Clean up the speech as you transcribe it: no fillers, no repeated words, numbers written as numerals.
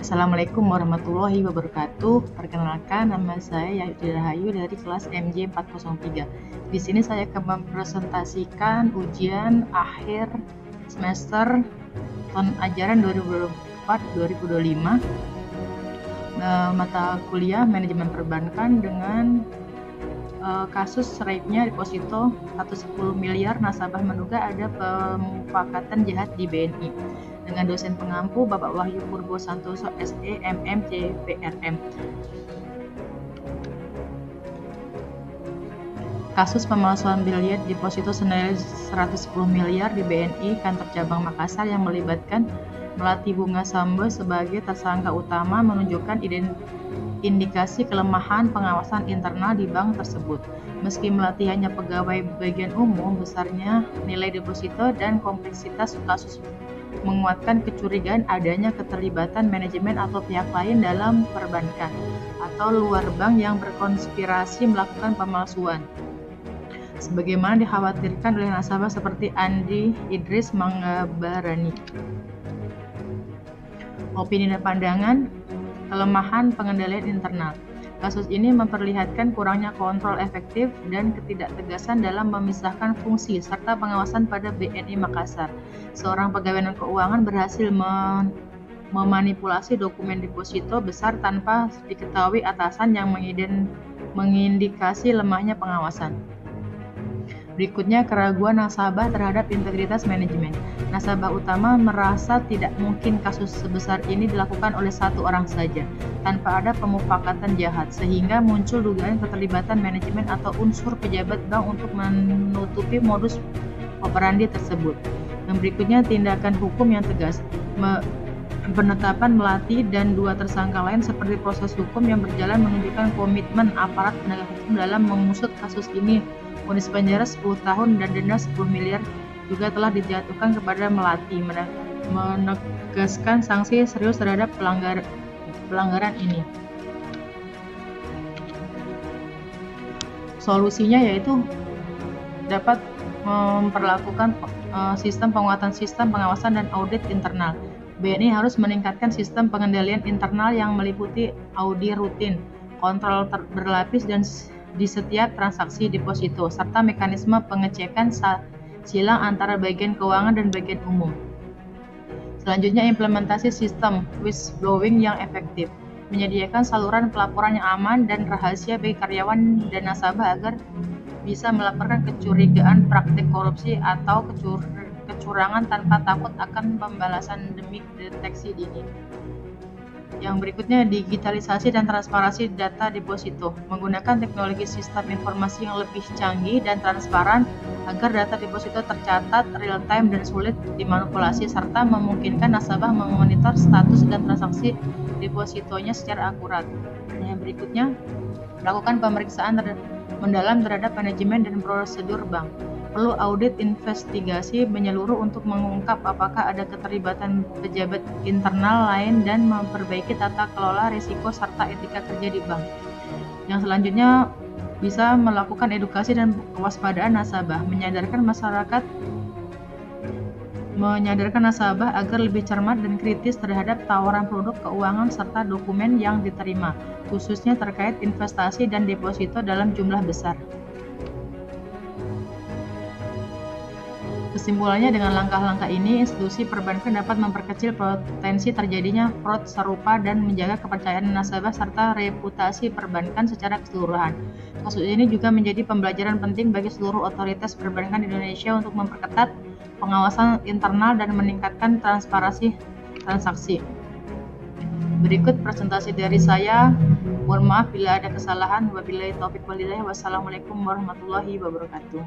Assalamualaikum warahmatullahi wabarakatuh. Perkenalkan, nama saya Yahya Rahayu dari kelas MJ 403. Di sini saya akan mempresentasikan ujian akhir semester tahun ajaran 2024-2025 mata kuliah manajemen perbankan dengan kasus raibnya deposito 110 miliar nasabah menduga ada pemufakatan jahat di BNI, dengan dosen pengampu Bapak Wahyu Purbo Santoso SE MM CPRM. Kasus pemalsuan biliet deposito senilai 110 miliar di BNI kantor cabang Makassar yang melibatkan Melati Bunga Sambo sebagai tersangka utama menunjukkan indikasi kelemahan pengawasan internal di bank tersebut. Meski Melati hanya pegawai bagian umum, besarnya nilai deposito dan kompleksitas kasus menguatkan kecurigaan adanya keterlibatan manajemen atau pihak lain dalam perbankan atau luar bank yang berkonspirasi melakukan pemalsuan, sebagaimana dikhawatirkan oleh nasabah seperti Andi Idris Manggabarani. Opini dan pandangan. Kelemahan pengendalian internal. Kasus ini memperlihatkan kurangnya kontrol efektif dan ketidaktegasan dalam memisahkan fungsi serta pengawasan pada BNI Makassar. Seorang pegawai non-keuangan berhasil memanipulasi dokumen deposito besar tanpa diketahui atasan yang mengindikasi lemahnya pengawasan. Berikutnya, keraguan nasabah terhadap integritas manajemen. Nasabah utama merasa tidak mungkin kasus sebesar ini dilakukan oleh satu orang saja, tanpa ada pemufakatan jahat, sehingga muncul dugaan keterlibatan manajemen atau unsur pejabat bank untuk menutupi modus operandi tersebut. Dan berikutnya, tindakan hukum yang tegas. Penetapan Melati dan dua tersangka lain seperti proses hukum yang berjalan menunjukkan komitmen aparat penegak hukum dalam mengusut kasus ini. Vonis penjara 10 tahun dan denda 10 miliar juga telah dijatuhkan kepada Melati, menegaskan sanksi serius terhadap pelanggaran ini. Solusinya yaitu dapat memperlakukan sistem penguatan sistem pengawasan dan audit internal. BNI harus meningkatkan sistem pengendalian internal yang meliputi audit rutin, kontrol berlapis dan di setiap transaksi deposito, serta mekanisme pengecekan silang antara bagian keuangan dan bagian umum. Selanjutnya, implementasi sistem whistleblowing yang efektif, menyediakan saluran pelaporan yang aman dan rahasia bagi karyawan dan nasabah agar bisa melaporkan kecurigaan praktik korupsi atau kecurangan tanpa takut akan pembalasan demi deteksi dini. Yang berikutnya, digitalisasi dan transparansi data deposito, menggunakan teknologi sistem informasi yang lebih canggih dan transparan agar data deposito tercatat real time dan sulit dimanipulasi, serta memungkinkan nasabah memonitor status dan transaksi depositonya secara akurat. Yang berikutnya, melakukan pemeriksaan mendalam terhadap manajemen dan prosedur bank. Perlu audit investigasi menyeluruh untuk mengungkap apakah ada keterlibatan pejabat internal lain dan memperbaiki tata kelola risiko serta etika kerja di bank. Yang selanjutnya, bisa melakukan edukasi dan kewaspadaan nasabah, menyadarkan nasabah agar lebih cermat dan kritis terhadap tawaran produk keuangan serta dokumen yang diterima, khususnya terkait investasi dan deposito dalam jumlah besar. Kesimpulannya, dengan langkah-langkah ini, institusi perbankan dapat memperkecil potensi terjadinya fraud serupa dan menjaga kepercayaan nasabah serta reputasi perbankan secara keseluruhan. Kasus ini juga menjadi pembelajaran penting bagi seluruh otoritas perbankan di Indonesia untuk memperketat pengawasan internal dan meningkatkan transparansi transaksi. Berikut presentasi dari saya. Mohon maaf bila ada kesalahan. Wabillahi taufiq wal hidayah. Wassalamualaikum warahmatullahi wabarakatuh.